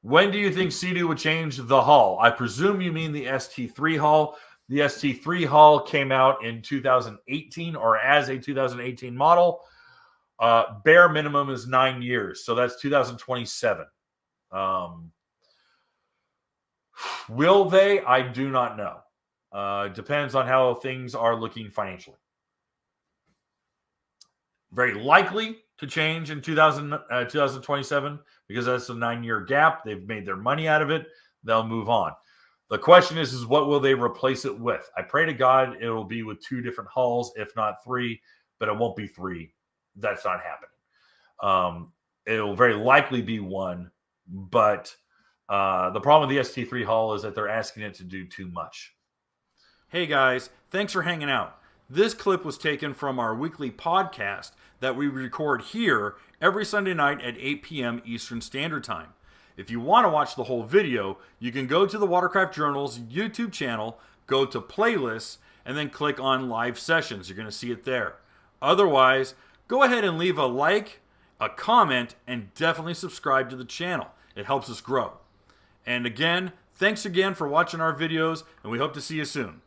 When do you think Sea-Doo would change the hull? I presume you mean the ST3 hull. The ST3 hull came out in 2018 or as a 2018 model. Bare minimum is 9 years, so that's 2027. Will they? I do not know. Depends on how things are looking financially. Very likely to change in 2027 because that's a 9-year gap. They've made their money out of it. They'll move on. The question is what will they replace it with? I pray to God it will be with 2 different hulls, if not 3, but it won't be 3. That's not happening. It will very likely be 1, but the problem with the ST3 hull is that they're asking it to do too much. Hey guys, thanks for hanging out. This clip was taken from our weekly podcast that we record here every Sunday night at 8 p.m. Eastern Standard Time. If you want to watch the whole video, you can go to the Watercraft Journal's YouTube channel, go to playlists, and then click on live sessions. You're going to see it there. Otherwise, go ahead and leave a like, a comment, and definitely subscribe to the channel. It helps us grow. And again, thanks again for watching our videos, and we hope to see you soon.